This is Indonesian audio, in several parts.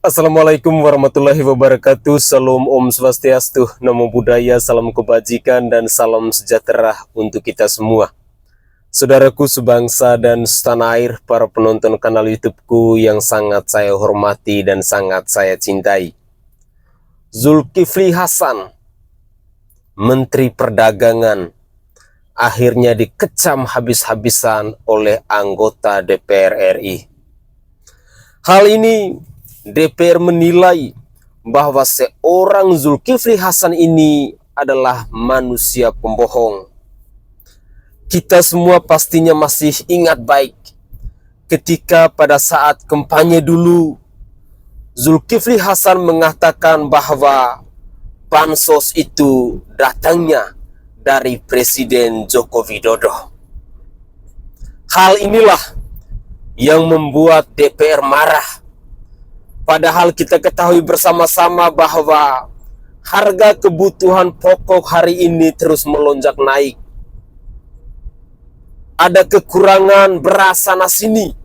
Assalamualaikum warahmatullahi wabarakatuh. Salam Om Swastiastu, Namo Buddhaya, salam kebajikan dan salam sejahtera untuk kita semua. Saudaraku sebangsa dan setanah air, para penonton kanal YouTubeku yang sangat saya hormati dan sangat saya cintai. Zulkifli Hasan, Menteri Perdagangan, akhirnya dikecam habis-habisan oleh anggota DPR RI. Hal ini DPR menilai bahwa seorang Zulkifli Hasan ini adalah manusia pembohong. Kita semua pastinya masih ingat baik ketika pada saat kampanye dulu Zulkifli Hasan mengatakan bahwa bansos itu datangnya dari Presiden Joko Widodo. Hal inilah yang membuat DPR marah. Padahal kita ketahui bersama-sama bahwa harga kebutuhan pokok hari ini terus melonjak naik. Ada kekurangan beras sana sini.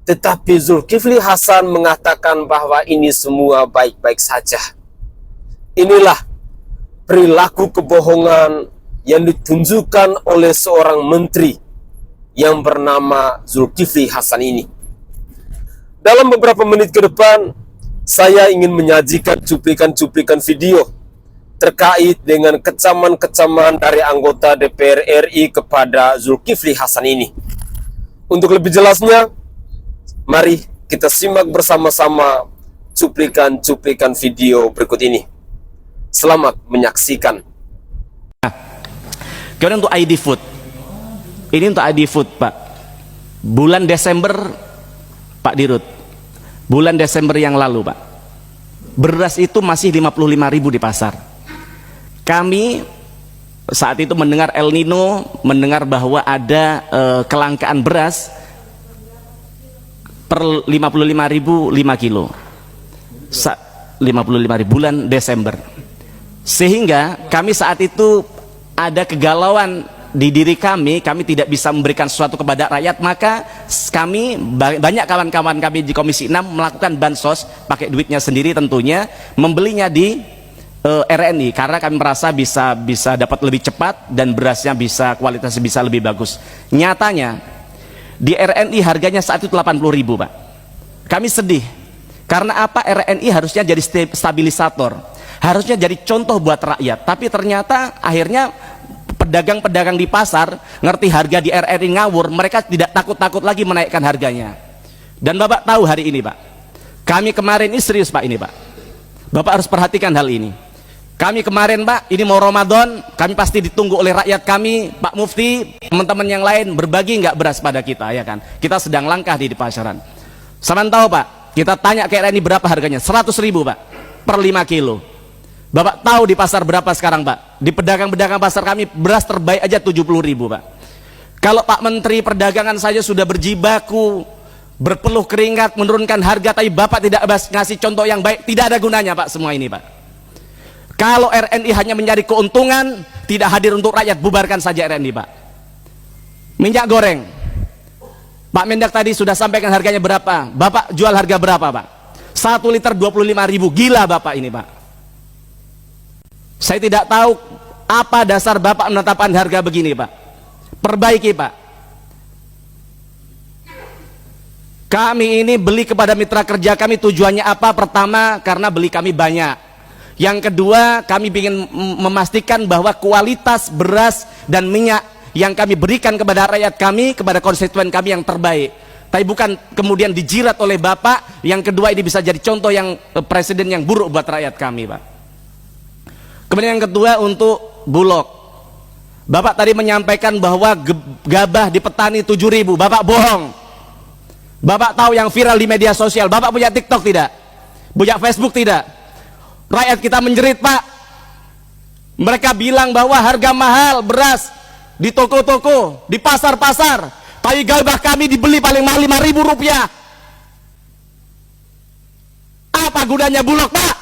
Tetapi Zulkifli Hasan mengatakan bahwa ini semua baik-baik saja. Inilah perilaku kebohongan yang ditunjukkan oleh seorang menteri yang bernama Zulkifli Hasan ini. Dalam beberapa menit ke depan, saya ingin menyajikan cuplikan-cuplikan video terkait dengan kecaman-kecaman dari anggota DPR RI kepada Zulkifli Hasan ini. Untuk lebih jelasnya, mari kita simak bersama-sama cuplikan-cuplikan video berikut ini. Selamat menyaksikan. Kemudian untuk ID Food, ini untuk ID Food Pak, bulan Desember Pak Dirut, bulan Desember yang lalu Pak, beras itu masih 55.000 di pasar. Kami saat itu mendengar El Nino, mendengar bahwa ada kelangkaan beras per 55.000 5 kilo, 55.000 bulan Desember. Sehingga kami saat itu ada kegalauan di diri kami tidak bisa memberikan sesuatu kepada rakyat, maka kami, banyak kawan-kawan kami di Komisi 6 melakukan bansos, pakai duitnya sendiri tentunya, membelinya di RNI, karena kami merasa bisa dapat lebih cepat dan berasnya bisa, kualitasnya bisa lebih bagus. Nyatanya di RNI harganya saat itu 80.000 Pak. Kami sedih, karena apa? RNI harusnya jadi stabilisator, harusnya jadi contoh buat rakyat, tapi ternyata akhirnya pedagang-pedagang di pasar ngerti harga di RRI ngawur, mereka tidak takut-takut lagi menaikkan harganya. Dan Bapak tahu hari ini Pak, kami kemarin ini serius Pak, ini Pak, Bapak harus perhatikan hal ini. Kami kemarin Pak, ini mau Ramadan, kami pasti ditunggu oleh rakyat kami, Pak Mufti, teman-teman yang lain, berbagi nggak beras pada kita, ya kan? Kita sedang langkah di pasaran. Sama tahu Pak, kita tanya ke RRI berapa harganya, 100.000 Pak per 5 kilo. Bapak tahu di pasar berapa sekarang Pak? Di pedagang-pedagang pasar kami beras terbaik aja 70.000 Pak. Kalau Pak Menteri Perdagangan saja sudah berjibaku, berpeluh keringat menurunkan harga, tapi Bapak tidak ngasih contoh yang baik, tidak ada gunanya Pak semua ini Pak. Kalau RNI hanya mencari keuntungan, tidak hadir untuk rakyat, bubarkan saja RNI Pak. Minyak goreng, Pak Mendak tadi sudah sampaikan harganya berapa. Bapak jual harga berapa Pak? 1 liter 25.000, gila Bapak ini Pak. Saya tidak tahu apa dasar Bapak menetapkan harga begini Pak. Perbaiki Pak. Kami ini beli kepada mitra kerja kami, tujuannya apa? Pertama, karena beli kami banyak. Yang kedua, kami ingin memastikan bahwa kualitas beras dan minyak yang kami berikan kepada rakyat kami, kepada konstituen kami yang terbaik. Tapi bukan kemudian dijirat oleh Bapak. Yang kedua, ini bisa jadi contoh yang presiden yang buruk buat rakyat kami Pak. Kemudian yang kedua untuk Bulog, Bapak tadi menyampaikan bahwa gabah di petani 7.000, Bapak bohong. Bapak tahu yang viral di media sosial, Bapak punya TikTok tidak? Punya Facebook tidak? Rakyat kita menjerit Pak. Mereka bilang bahwa harga mahal beras di toko-toko, di pasar-pasar, tapi gabah kami dibeli paling mahal 5.000 rupiah. Apa gunanya Bulog Pak?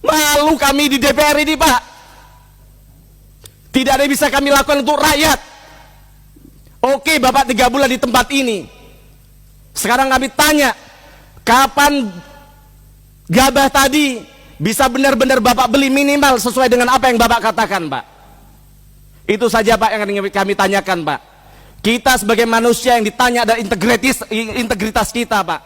Malu kami di DPR ini Pak. Tidak ada yang bisa kami lakukan untuk rakyat. Oke Bapak 3 bulan di tempat ini, Sekarang kami tanya, kapan gabah tadi bisa benar-benar Bapak beli minimal sesuai dengan apa yang Bapak katakan, Pak? Itu saja, Pak, yang kami tanyakan, Pak. Kita sebagai manusia yang ditanya ada integritas kita, Pak.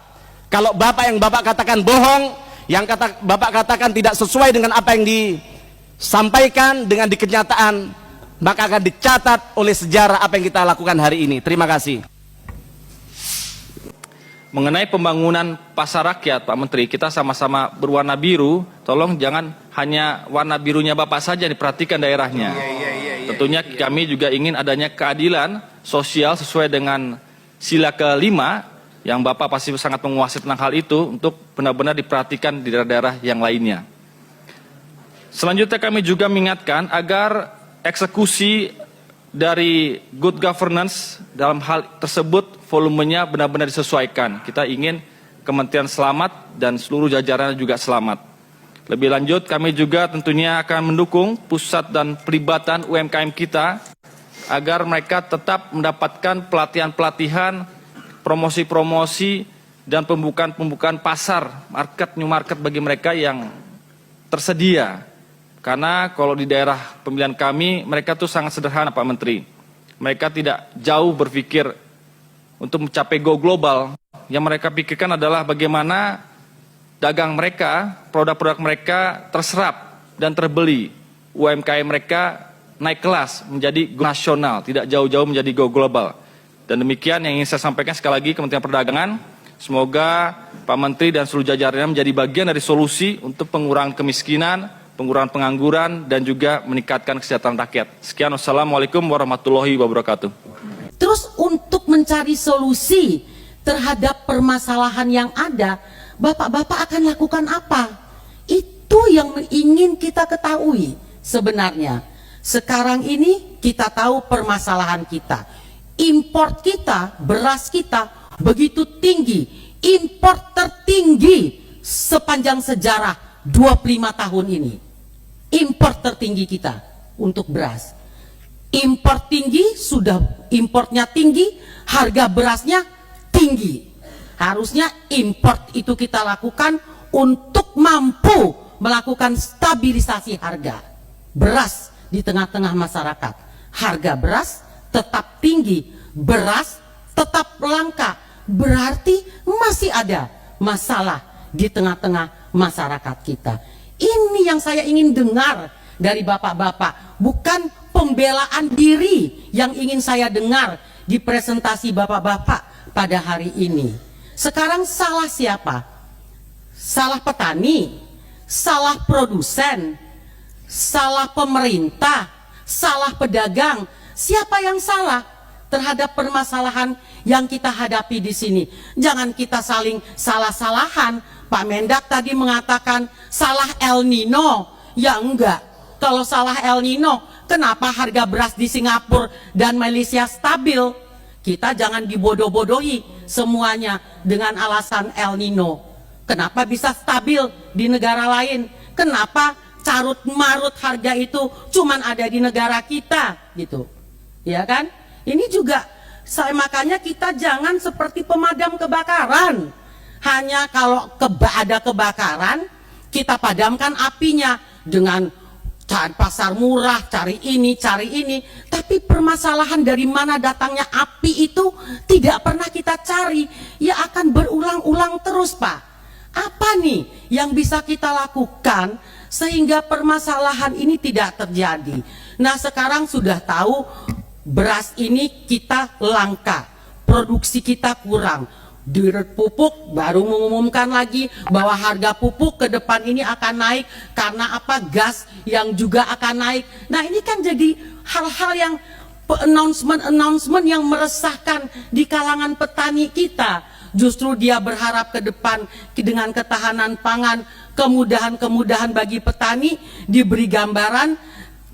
Kalau Bapak yang Bapak katakan bohong, yang Bapak katakan tidak sesuai dengan apa yang disampaikan dengan di kenyataan, maka akan dicatat oleh sejarah apa yang kita lakukan hari ini. Terima kasih. Mengenai pembangunan pasar rakyat, Pak Menteri, kita sama-sama berwarna biru. Tolong jangan hanya warna birunya Bapak saja diperhatikan daerahnya. Tentunya kami juga ingin adanya keadilan sosial sesuai dengan sila kelima yang Bapak pasti sangat menguasai tentang hal itu untuk benar-benar diperhatikan di daerah-daerah yang lainnya. Selanjutnya kami juga mengingatkan agar eksekusi dari good governance dalam hal tersebut volumenya benar-benar disesuaikan. Kita ingin Kementerian selamat dan seluruh jajarannya juga selamat. Lebih lanjut, kami juga tentunya akan mendukung pusat dan pelibatan UMKM kita agar mereka tetap mendapatkan pelatihan-pelatihan, promosi-promosi, dan pembukaan pasar, new market bagi mereka yang tersedia. Karena kalau di daerah pemilihan kami, mereka tuh sangat sederhana, Pak Menteri. Mereka tidak jauh berpikir untuk mencapai go global. Yang mereka pikirkan adalah bagaimana dagang mereka, produk-produk mereka terserap dan terbeli. UMKM mereka naik kelas menjadi go nasional, tidak jauh-jauh menjadi go global. Dan demikian yang ingin saya sampaikan sekali lagi Kementerian Perdagangan. Semoga Pak Menteri dan seluruh jajarannya menjadi bagian dari solusi untuk pengurangan kemiskinan, pengurangan pengangguran, dan juga meningkatkan kesejahteraan rakyat. Sekian, wassalamualaikum warahmatullahi wabarakatuh. Terus untuk mencari solusi terhadap permasalahan yang ada, Bapak-bapak akan lakukan apa? Itu yang ingin kita ketahui sebenarnya. Sekarang ini kita tahu permasalahan kita. Import kita, beras kita begitu tinggi. Import tertinggi sepanjang sejarah 25 tahun ini. Import tertinggi kita untuk beras. Import tinggi, sudah importnya tinggi, harga berasnya tinggi. Harusnya import itu kita lakukan untuk mampu melakukan stabilisasi harga beras di tengah-tengah masyarakat. Harga beras tetap tinggi, beras tetap langka, berarti masih ada masalah di tengah-tengah masyarakat kita. Ini yang saya ingin dengar dari bapak-bapak, bukan pembelaan diri yang ingin saya dengar di presentasi bapak-bapak pada hari ini. Sekarang salah siapa? Salah petani, salah produsen, salah pemerintah, salah pedagang. Siapa yang salah terhadap permasalahan yang kita hadapi di sini? Jangan kita saling salah-salahan. Pak Mendak tadi mengatakan salah El Nino. Ya enggak. Kalau salah El Nino, kenapa harga beras di Singapura dan Malaysia stabil? Kita jangan dibodoh-bodohi semuanya dengan alasan El Nino. Kenapa bisa stabil di negara lain? Kenapa carut marut harga itu cuman ada di negara kita gitu? Ya kan? Ini juga makanya kita jangan seperti pemadam kebakaran. Hanya kalau ada kebakaran, kita padamkan apinya dengan cari pasar murah, cari ini, tapi permasalahan dari mana datangnya api itu tidak pernah kita cari. Ya akan berulang-ulang terus, Pak. Apa nih yang bisa kita lakukan sehingga permasalahan ini tidak terjadi? Nah, sekarang sudah tahu beras ini kita langka, produksi kita kurang. Dirut Pupuk baru mengumumkan lagi bahwa harga pupuk ke depan ini akan naik karena apa? Gas yang juga akan naik. Nah, ini kan jadi hal-hal yang announcement yang meresahkan di kalangan petani kita. Justru dia berharap ke depan dengan ketahanan pangan, kemudahan-kemudahan bagi petani, diberi gambaran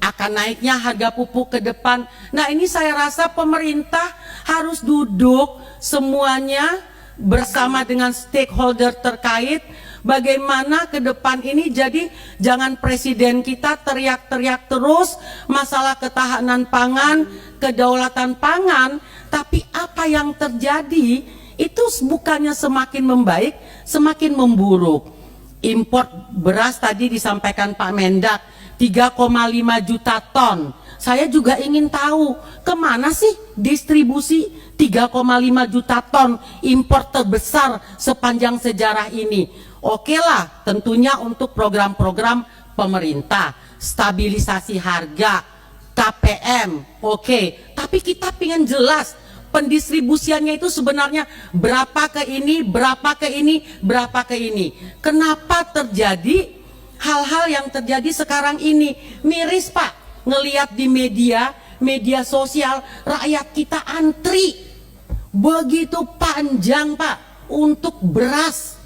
akan naiknya harga pupuk ke depan. Nah, ini saya rasa pemerintah harus duduk semuanya bersama dengan stakeholder terkait bagaimana ke depan ini. Jadi jangan presiden kita teriak-teriak terus masalah ketahanan pangan, kedaulatan pangan, tapi apa yang terjadi itu bukannya semakin membaik, semakin memburuk. Import beras tadi disampaikan Pak Mendak 3,5 juta ton. Saya juga ingin tahu kemana sih distribusi 3,5 juta ton impor terbesar sepanjang sejarah ini. Oke lah, tentunya untuk program-program pemerintah, stabilisasi harga, KPM, oke. Tapi kita pengen jelas pendistribusiannya itu sebenarnya berapa ke ini, berapa ke ini, berapa ke ini. Kenapa terjadi hal-hal yang terjadi sekarang ini? Miris Pak, ngelihat di media sosial, rakyat kita antri begitu panjang Pak untuk beras.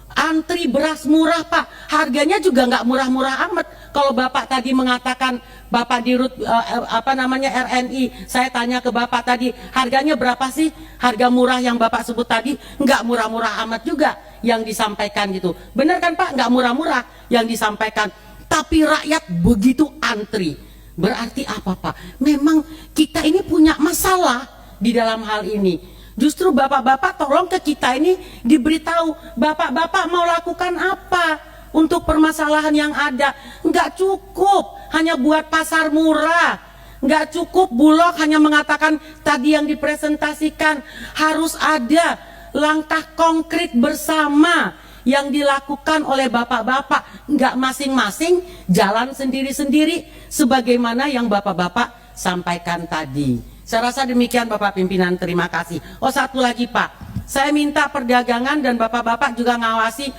Antri beras murah Pak, harganya juga nggak murah-murah amat. Kalau Bapak tadi mengatakan, Bapak Dirut RNI, saya tanya ke Bapak tadi, harganya berapa sih? Harga murah yang Bapak sebut tadi, nggak murah-murah amat juga yang disampaikan gitu. Benar kan Pak? Nggak murah-murah yang disampaikan. Tapi rakyat begitu antri. Berarti apa Pak? Memang kita ini punya masalah di dalam hal ini. Justru bapak-bapak tolong ke kita ini diberitahu, bapak-bapak mau lakukan apa untuk permasalahan yang ada. Nggak cukup hanya buat pasar murah, nggak cukup Bulog hanya mengatakan tadi yang dipresentasikan. Harus ada langkah konkret bersama yang dilakukan oleh bapak-bapak, nggak masing-masing jalan sendiri-sendiri sebagaimana yang bapak-bapak sampaikan tadi. Saya rasa demikian Bapak Pimpinan, terima kasih. Oh satu lagi Pak, saya minta perdagangan dan bapak-bapak juga ngawasi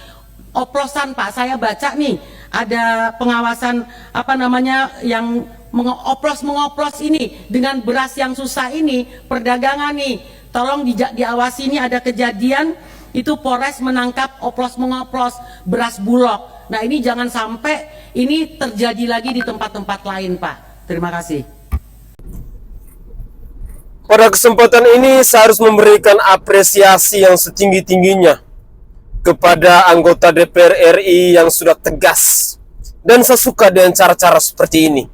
oplosan Pak. Saya baca nih ada pengawasan yang mengoplos ini dengan beras yang susah ini, perdagangan nih. Tolong diawasi, ini ada kejadian itu Polres menangkap oplos-mengoplos beras Bulog. Nah ini jangan sampai ini terjadi lagi di tempat-tempat lain Pak. Terima kasih. Pada kesempatan ini saya harus memberikan apresiasi yang setinggi-tingginya kepada anggota DPR RI yang sudah tegas, dan saya suka dengan cara-cara seperti ini.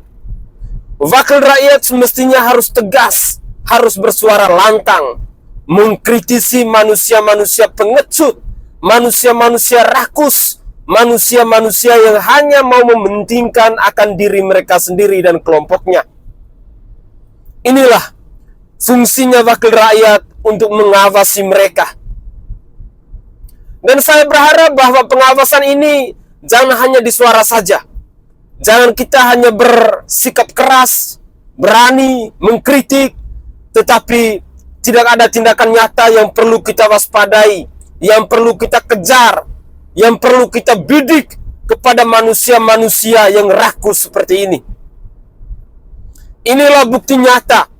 Wakil rakyat semestinya harus tegas, harus bersuara lantang, mengkritisi manusia-manusia pengecut, manusia-manusia rakus, manusia-manusia yang hanya mau mementingkan akan diri mereka sendiri dan kelompoknya. Inilah fungsinya wakil rakyat untuk mengawasi mereka. Dan saya berharap bahwa pengawasan ini jangan hanya di suara saja. Jangan kita hanya bersikap keras, berani mengkritik, tetapi tidak ada tindakan nyata yang perlu kita waspadai, yang perlu kita kejar, yang perlu kita bidik kepada manusia-manusia yang rakus seperti ini. Inilah bukti nyata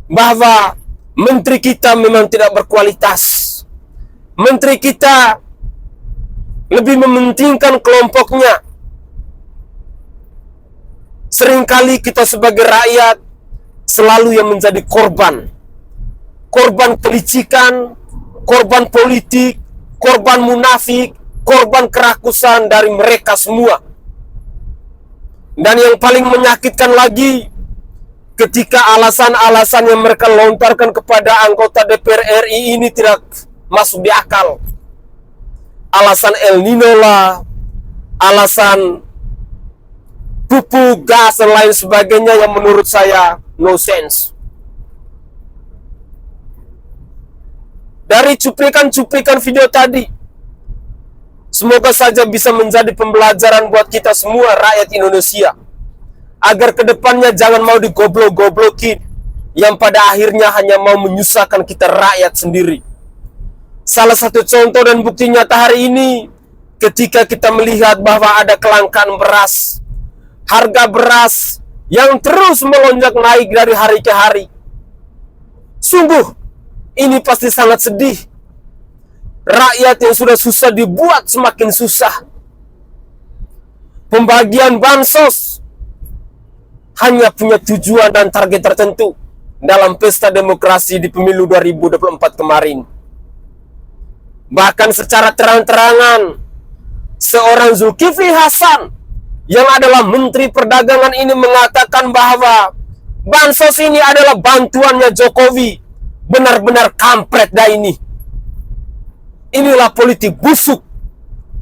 bahwa menteri kita memang tidak berkualitas. Menteri kita lebih mementingkan kelompoknya. Seringkali kita sebagai rakyat selalu yang menjadi korban. Korban kelicikan, korban politik, korban munafik, korban kerakusan dari mereka semua. Dan yang paling menyakitkan lagi, ketika alasan-alasan yang mereka lontarkan kepada anggota DPR RI ini tidak masuk di akal. Alasan El Nino lah, alasan pupuk, gas, dan lain sebagainya yang menurut saya no sense. Dari cuplikan-cuplikan video tadi, semoga saja bisa menjadi pembelajaran buat kita semua rakyat Indonesia, agar kedepannya jangan mau digoblok-goblokin, yang pada akhirnya hanya mau menyusahkan kita rakyat sendiri. Salah satu contoh dan bukti nyata hari ini, ketika kita melihat bahwa ada kelangkaan beras, harga beras yang terus melonjak naik dari hari ke hari. Sungguh, ini pasti sangat sedih. Rakyat yang sudah susah dibuat semakin susah. Pembagian bansos hanya punya tujuan dan target tertentu dalam pesta demokrasi di pemilu 2024 kemarin. Bahkan secara terang-terangan, seorang Zulkifli Hasan yang adalah Menteri Perdagangan ini mengatakan bahwa bansos ini adalah bantuannya Jokowi. Benar-benar kampret dah ini. Inilah politik busuk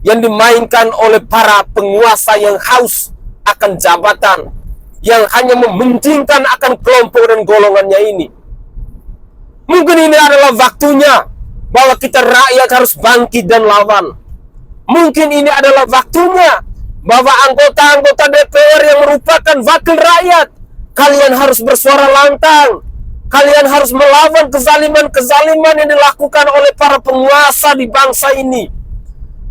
yang dimainkan oleh para penguasa yang haus akan jabatan, yang hanya mementingkan akan kelompok dan golongannya ini. Mungkin ini adalah waktunya bahwa kita rakyat harus bangkit dan lawan. Mungkin ini adalah waktunya bahwa anggota-anggota DPR yang merupakan wakil rakyat, kalian harus bersuara lantang. Kalian harus melawan kezaliman-kezaliman yang dilakukan oleh para penguasa di bangsa ini.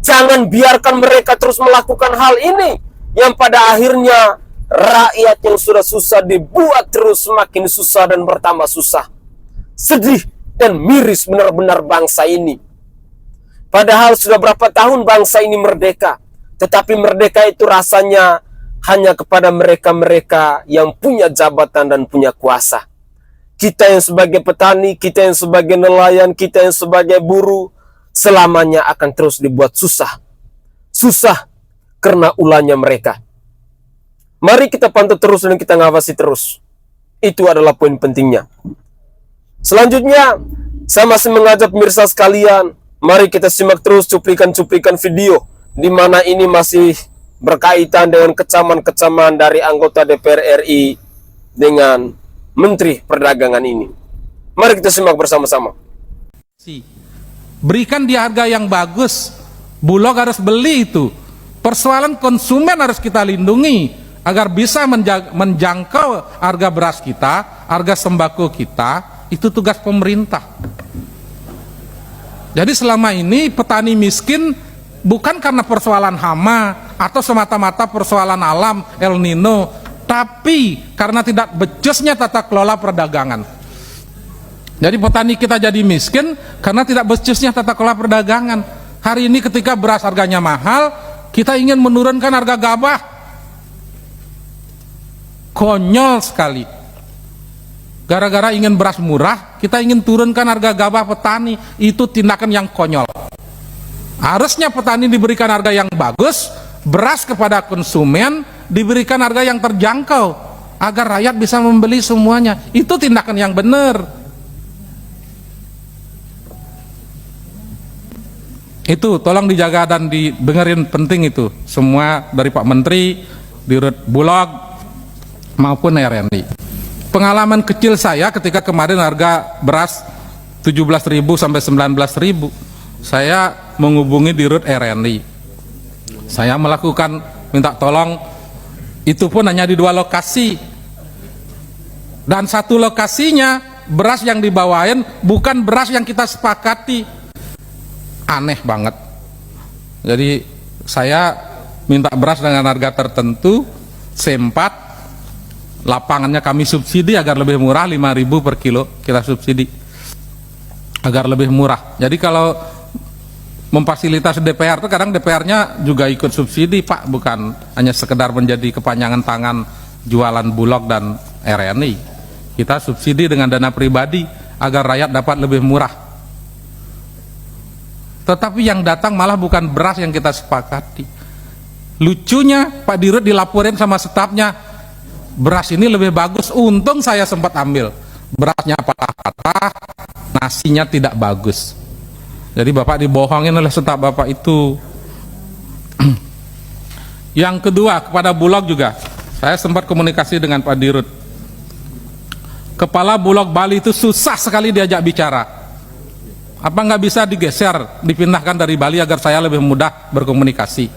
Jangan biarkan mereka terus melakukan hal ini, yang pada akhirnya rakyat yang sudah susah dibuat terus semakin susah dan bertambah susah. Sedih dan miris benar-benar bangsa ini. Padahal sudah berapa tahun bangsa ini merdeka, tetapi merdeka itu rasanya hanya kepada mereka-mereka yang punya jabatan dan punya kuasa. Kita yang sebagai petani, kita yang sebagai nelayan, kita yang sebagai buruh, selamanya akan terus dibuat susah. Susah karena ulahnya mereka. Mari kita pantau terus dan kita ngawasi terus. Itu adalah poin pentingnya. Selanjutnya, saya masih mengajak pemirsa sekalian, mari kita simak terus cuplikan-cuplikan video di mana ini masih berkaitan dengan kecaman-kecaman dari anggota DPR RI dengan Menteri Perdagangan ini. Mari kita simak bersama-sama. Berikan di harga yang bagus. Bulog harus beli itu. Persoalan konsumen harus kita lindungi agar bisa menjangkau harga beras kita, harga sembako kita. Itu tugas pemerintah. Jadi selama ini petani miskin bukan karena persoalan hama atau semata-mata persoalan alam El Nino, tapi karena tidak becusnya tata kelola perdagangan. Jadi petani kita jadi miskin karena tidak becusnya tata kelola perdagangan. Hari ini ketika beras harganya mahal, kita ingin menurunkan harga gabah. Konyol sekali. Gara-gara ingin beras murah, kita ingin turunkan harga gabah petani. Itu tindakan yang konyol. Harusnya petani diberikan harga yang bagus, beras kepada konsumen diberikan harga yang terjangkau agar rakyat bisa membeli semuanya. Itu tindakan yang benar. Itu tolong dijaga dan didengerin, penting itu semua dari Pak Menteri, Dirut Bulog maupun RNI. Pengalaman kecil saya ketika kemarin harga beras 17.000 sampai 19.000, saya menghubungi Dirut RNI. Saya melakukan minta tolong, itu pun hanya di 2 lokasi, dan 1 lokasinya beras yang dibawain bukan beras yang kita sepakati. Aneh banget. Jadi saya minta beras dengan harga tertentu, C4, lapangannya kami subsidi agar lebih murah, 5.000 per kilo kita subsidi agar lebih murah. Jadi kalau memfasilitasi DPR itu kadang DPR-nya juga ikut subsidi, Pak, bukan hanya sekedar menjadi kepanjangan tangan jualan Bulog dan RNI. Kita subsidi dengan dana pribadi agar rakyat dapat lebih murah. Tetapi yang datang malah bukan beras yang kita sepakati. Lucunya Pak Dirut dilaporin sama stafnya, beras ini lebih bagus. Untung saya sempat ambil. Berasnya patah-patah, nasinya tidak bagus. Jadi Bapak dibohongin oleh staf Bapak itu. Yang kedua, kepada Bulog juga, saya sempat komunikasi dengan Pak Dirut. Kepala Bulog Bali itu susah sekali diajak bicara. Apa nggak bisa digeser, dipindahkan dari Bali agar saya lebih mudah berkomunikasi?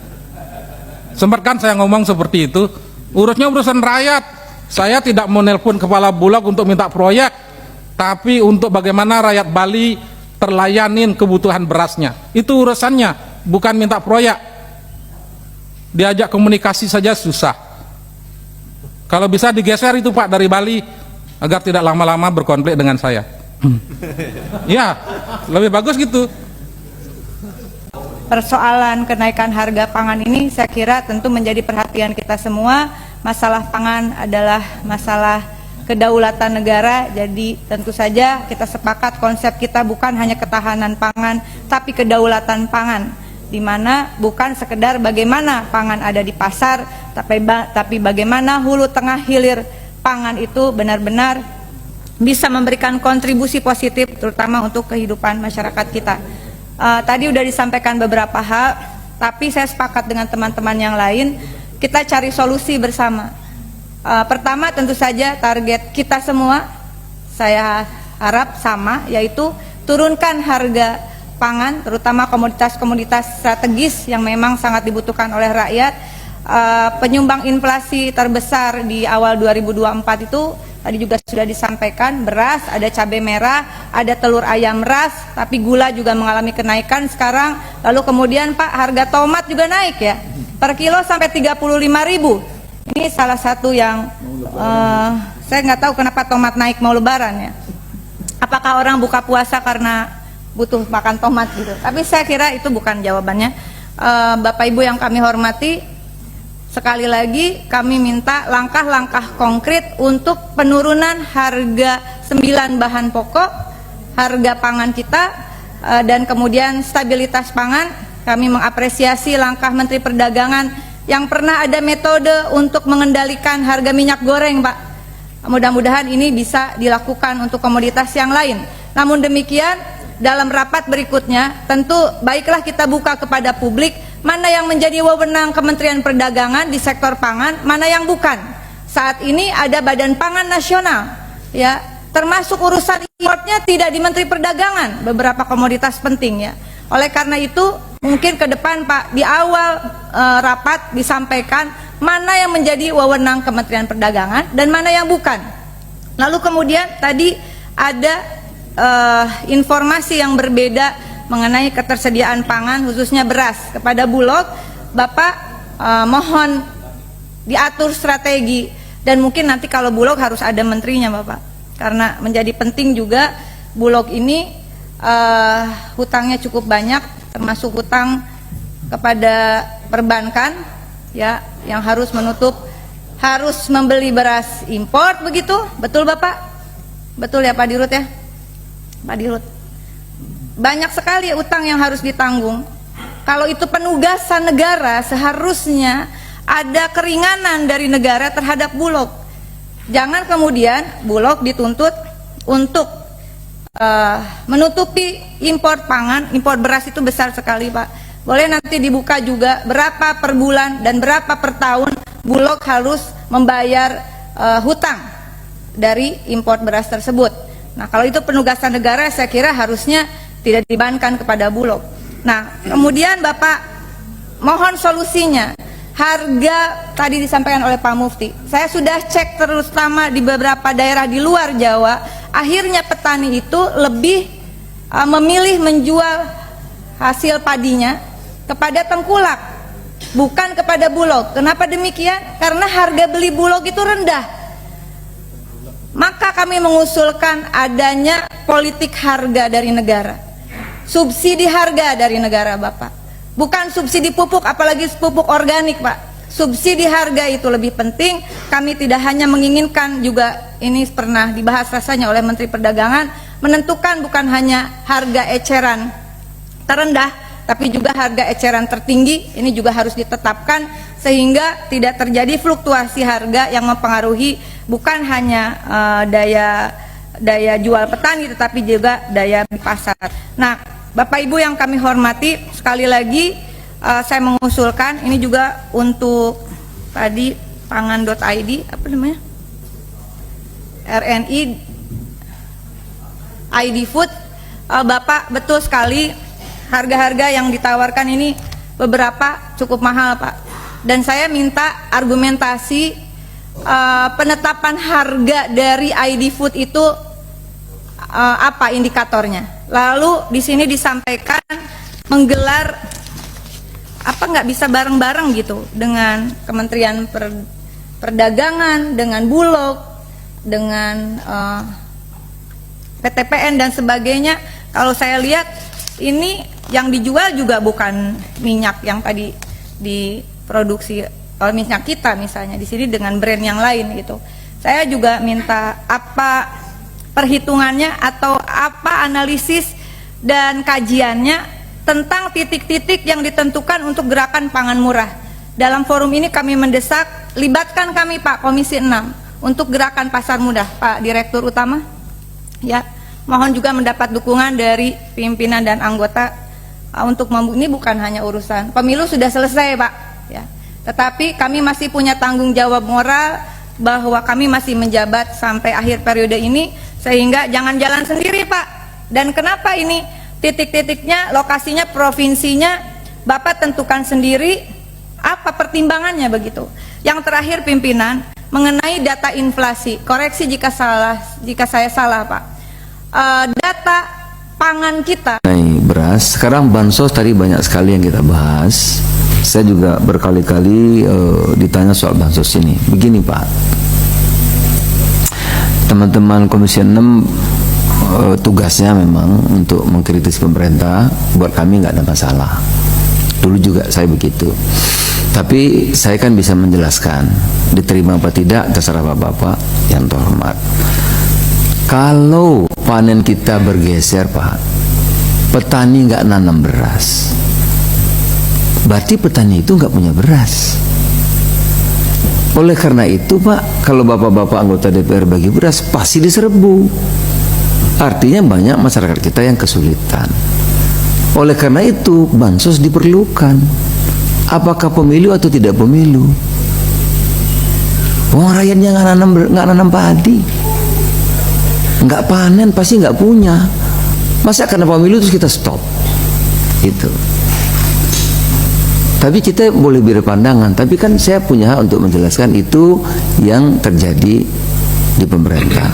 Sempat kan saya ngomong seperti itu, urusnya urusan rakyat. Saya tidak mau nelpon kepala Bulog untuk minta proyek, tapi untuk bagaimana rakyat Bali terlayanin kebutuhan berasnya. Itu urusannya, bukan minta proyek. Diajak komunikasi saja susah. Kalau bisa digeser itu Pak dari Bali, agar tidak lama-lama berkonflik dengan saya. Ya, lebih bagus gitu. Persoalan kenaikan harga pangan ini saya kira tentu menjadi perhatian kita semua. Masalah pangan adalah masalah kedaulatan negara, jadi tentu saja kita sepakat konsep kita bukan hanya ketahanan pangan, tapi kedaulatan pangan, di mana bukan sekedar bagaimana pangan ada di pasar, tapi bagaimana hulu tengah hilir pangan itu benar-benar bisa memberikan kontribusi positif terutama untuk kehidupan masyarakat kita. Tadi udah disampaikan beberapa hal, tapi saya sepakat dengan teman-teman yang lain, kita cari solusi bersama. Pertama tentu saja target kita semua, saya harap sama, yaitu turunkan harga pangan, terutama komoditas-komoditas strategis yang memang sangat dibutuhkan oleh rakyat. Penyumbang inflasi terbesar di awal 2024 itu tadi juga sudah disampaikan, beras, ada cabai merah, ada telur ayam ras, tapi gula juga mengalami kenaikan sekarang. Lalu kemudian Pak, harga tomat juga naik ya, per kilo sampai 35.000. Ini salah satu yang saya nggak tahu kenapa tomat naik mau lebaran ya. Apakah orang buka puasa karena butuh makan tomat gitu? Tapi saya kira itu bukan jawabannya. Bapak Ibu yang kami hormati, sekali lagi kami minta langkah-langkah konkret untuk penurunan harga 9 bahan pokok, harga pangan kita, dan kemudian stabilitas pangan. Kami mengapresiasi langkah Menteri Perdagangan yang pernah ada metode untuk mengendalikan harga minyak goreng, Pak. Mudah-mudahan ini bisa dilakukan untuk komoditas yang lain. Namun demikian, dalam rapat berikutnya tentu baiklah kita buka kepada publik mana yang menjadi wewenang Kementerian Perdagangan di sektor pangan, mana yang bukan. Saat ini ada Badan Pangan Nasional, ya, termasuk urusan importnya tidak di Menteri Perdagangan, beberapa komoditas penting ya. Oleh karena itu, mungkin ke depan Pak, di awal rapat disampaikan mana yang menjadi wewenang Kementerian Perdagangan dan mana yang bukan. Lalu kemudian tadi ada informasi yang berbeda mengenai ketersediaan pangan khususnya beras. Kepada Bulog, Bapak mohon diatur strategi, dan mungkin nanti kalau Bulog harus ada menterinya Bapak, karena menjadi penting juga. Bulog ini hutangnya cukup banyak, termasuk hutang kepada perbankan ya, yang harus menutup, harus membeli beras impor, begitu, betul Bapak? Betul ya Pak Dirut ya? Pak Dirut, banyak sekali utang yang harus ditanggung. Kalau itu penugasan negara, seharusnya ada keringanan dari negara terhadap Bulog. Jangan kemudian Bulog dituntut untuk menutupi impor pangan. Impor beras itu besar sekali Pak. Boleh nanti dibuka juga berapa per bulan dan berapa per tahun Bulog harus membayar hutang dari impor beras tersebut. Nah, kalau itu penugasan negara, saya kira harusnya tidak dibebankan kepada Bulog. Nah, kemudian Bapak mohon solusinya. Harga tadi disampaikan oleh Pak Mufti, saya sudah cek terutama di beberapa daerah di luar Jawa, akhirnya petani itu lebih memilih menjual hasil padinya kepada tengkulak, bukan kepada Bulog. Kenapa demikian? Karena harga beli Bulog itu rendah. Maka kami mengusulkan adanya politik harga dari negara, subsidi harga dari negara Bapak, bukan subsidi pupuk, apalagi pupuk organik Pak. Subsidi harga itu lebih penting. Kami tidak hanya menginginkan, juga ini pernah dibahas rasanya oleh Menteri Perdagangan, menentukan bukan hanya harga eceran terendah, tapi juga harga eceran tertinggi. Ini juga harus ditetapkan sehingga tidak terjadi fluktuasi harga yang mempengaruhi bukan hanya daya jual petani, tetapi juga daya di pasar. Nah, Bapak Ibu yang kami hormati, sekali lagi saya mengusulkan ini juga untuk tadi pangan.id, apa namanya, RNI ID Food. Bapak, betul sekali harga-harga yang ditawarkan ini beberapa cukup mahal Pak, dan saya minta argumentasi penetapan harga dari ID Food itu apa indikatornya. Lalu di sini disampaikan menggelar apa, nggak bisa bareng-bareng gitu dengan Kementerian Perdagangan, dengan Bulog, dengan PTPN dan sebagainya. Kalau saya lihat ini yang dijual juga bukan minyak yang tadi diproduksi oleh minyak kita misalnya, di sini dengan brand yang lain gitu. Saya juga minta apa perhitungannya atau apa analisis dan kajiannya tentang titik-titik yang ditentukan untuk gerakan pangan murah. Dalam forum ini kami mendesak, libatkan kami Pak Komisi 6 untuk gerakan pasar mudah, Pak Direktur Utama. Ya, mohon juga mendapat dukungan dari pimpinan dan anggota ini bukan hanya urusan pemilu sudah selesai, Pak, ya. Tetapi kami masih punya tanggung jawab moral bahwa kami masih menjabat sampai akhir periode ini, sehingga jangan jalan sendiri, Pak. Dan kenapa ini titik-titiknya, lokasinya, provinsinya Bapak tentukan sendiri, apa pertimbangannya begitu. Yang terakhir pimpinan, mengenai data inflasi, koreksi jika saya salah, Pak. Data pangan kita beras, sekarang bansos tadi banyak sekali yang kita bahas. Saya juga berkali-kali ditanya soal bansos ini. Begini Pak, teman-teman Komisi 6 tugasnya memang untuk mengkritis pemerintah. Buat kami nggak ada masalah. Dulu juga saya begitu. Tapi saya kan bisa menjelaskan, diterima apa tidak terserah bapak-bapak yang terhormat. Kalau panen kita bergeser Pak, petani nggak nanam beras, berarti petani itu nggak punya beras. Oleh karena itu Pak, kalau bapak-bapak anggota DPR bagi beras pasti diserbu. Artinya banyak masyarakat kita yang kesulitan. Oleh karena itu bansos diperlukan. Apakah pemilu atau tidak pemilu? Wong rakyatnya nggak nanam padi, nggak panen, pasti nggak punya. Masa karena pemilu terus kita stop? Itu. Tapi kita boleh beda pandangan. Tapi kan saya punya hak untuk menjelaskan itu yang terjadi di pemerintah.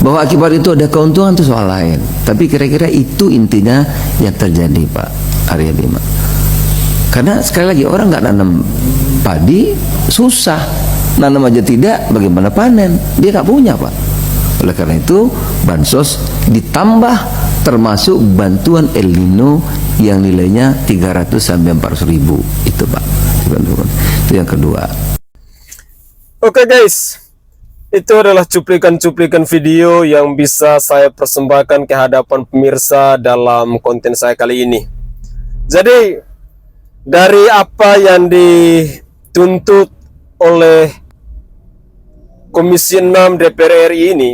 Bahwa akibat itu ada keuntungan itu soal lain. Tapi kira-kira itu intinya yang terjadi Pak Arya Bima. Karena sekali lagi orang nggak nanam padi susah, nanam aja tidak, bagaimana panen? Dia nggak punya Pak. Oleh karena itu bansos ditambah termasuk bantuan El Nino yang nilainya 300 sampai 400 ribu itu Pak. Itu yang kedua. Oke guys, itu adalah cuplikan-cuplikan video yang bisa saya persembahkan ke hadapan pemirsa dalam konten saya kali ini. Jadi dari apa yang dituntut oleh Komisi 6 DPR RI ini,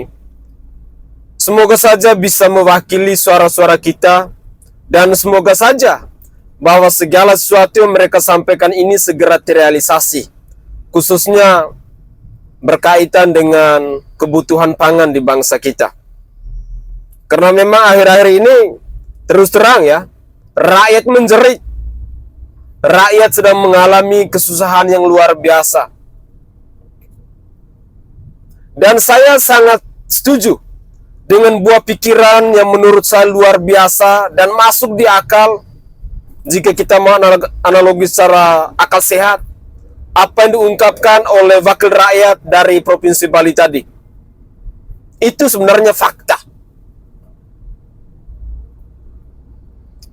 semoga saja bisa mewakili suara-suara kita, dan semoga saja bahwa segala sesuatu yang mereka sampaikan ini segera terrealisasi, khususnya berkaitan dengan kebutuhan pangan di bangsa kita. Karena memang akhir-akhir ini terus terang ya, rakyat menjerit. Rakyat sedang mengalami kesusahan yang luar biasa. Dan saya sangat setuju dengan buah pikiran yang menurut saya luar biasa dan masuk di akal jika kita mau analogi secara akal sehat apa yang diungkapkan oleh wakil rakyat dari Provinsi Bali tadi. Itu sebenarnya fakta.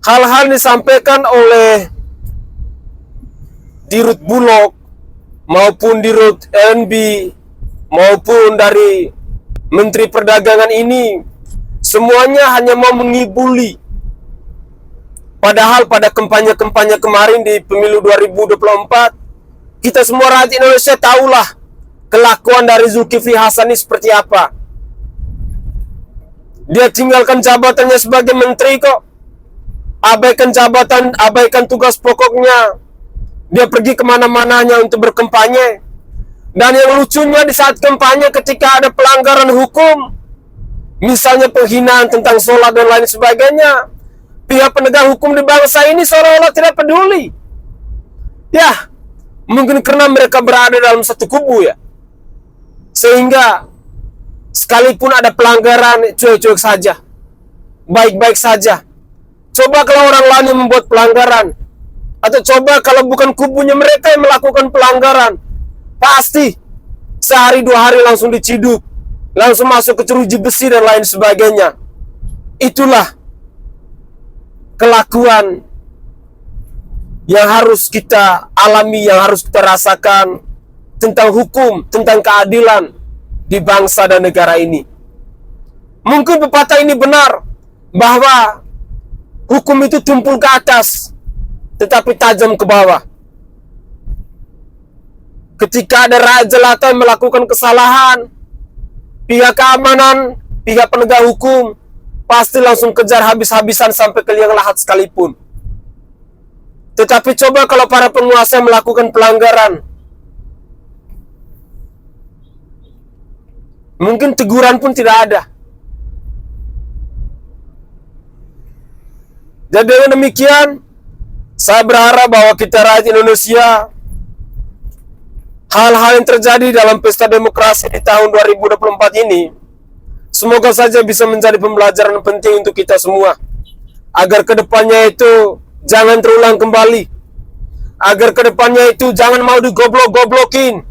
Hal-hal disampaikan oleh Dirut Bulog maupun Dirut LNB maupun dari Menteri Perdagangan ini semuanya hanya mau mengibuli. Padahal pada kampanye-kampanye kemarin di pemilu 2024 kita semua rakyat Indonesia tahulah kelakuan dari Zulkifli Hasan ini seperti apa. Dia tinggalkan jabatannya sebagai menteri kok, abaikan jabatan, abaikan tugas pokoknya. Dia pergi kemana-mana hanya untuk berkampanye. Dan yang lucunya di saat kampanye ketika ada pelanggaran hukum, misalnya penghinaan tentang sholat dan lain sebagainya, pihak penegak hukum di bangsa ini seolah-olah tidak peduli. Ya, mungkin karena mereka berada dalam satu kubu ya, sehingga sekalipun ada pelanggaran cuek-cuek saja, baik-baik saja. Coba kalau orang lain yang membuat pelanggaran, atau coba kalau bukan kubunya mereka yang melakukan pelanggaran, pasti sehari dua hari langsung diciduk, langsung masuk ke jeruji besi dan lain sebagainya. Itulah kelakuan yang harus kita alami, yang harus kita rasakan tentang hukum, tentang keadilan di bangsa dan negara ini. Mungkin pepatah ini benar bahwa hukum itu tumpul ke atas tetapi tajam ke bawah. Ketika ada rakyat jelata yang melakukan kesalahan, pihak keamanan, pihak penegak hukum pasti langsung kejar habis-habisan sampai ke liang lahat sekalipun. Tetapi coba kalau para penguasa melakukan pelanggaran, mungkin teguran pun tidak ada. Jadi dengan demikian, saya berharap bahwa kita rakyat Indonesia, hal-hal yang terjadi dalam pesta demokrasi di tahun 2024 ini, semoga saja bisa menjadi pembelajaran penting untuk kita semua. Agar kedepannya itu jangan terulang kembali. Agar kedepannya itu jangan mau digoblok-goblokin.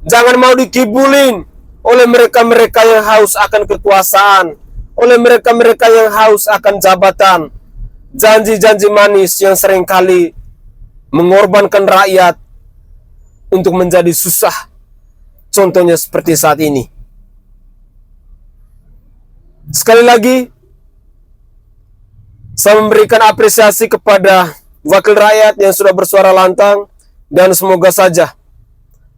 Jangan mau dikibulin oleh mereka-mereka yang haus akan kekuasaan. Oleh mereka-mereka yang haus akan jabatan. Janji-janji manis yang seringkali mengorbankan rakyat untuk menjadi susah. Contohnya seperti saat ini. Sekali lagi, saya memberikan apresiasi kepada wakil rakyat yang sudah bersuara lantang, dan semoga saja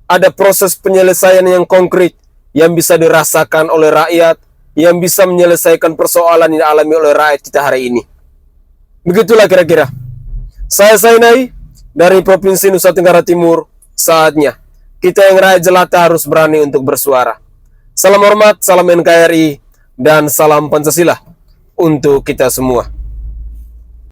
ada proses penyelesaian yang konkret yang bisa dirasakan oleh rakyat, yang bisa menyelesaikan persoalan yang dialami oleh rakyat kita hari ini. Begitulah kira-kira. Saya Sainai dari Provinsi Nusa Tenggara Timur. Saatnya kita yang rakyat jelata harus berani untuk bersuara. Salam hormat, salam NKRI, dan salam Pancasila untuk kita semua.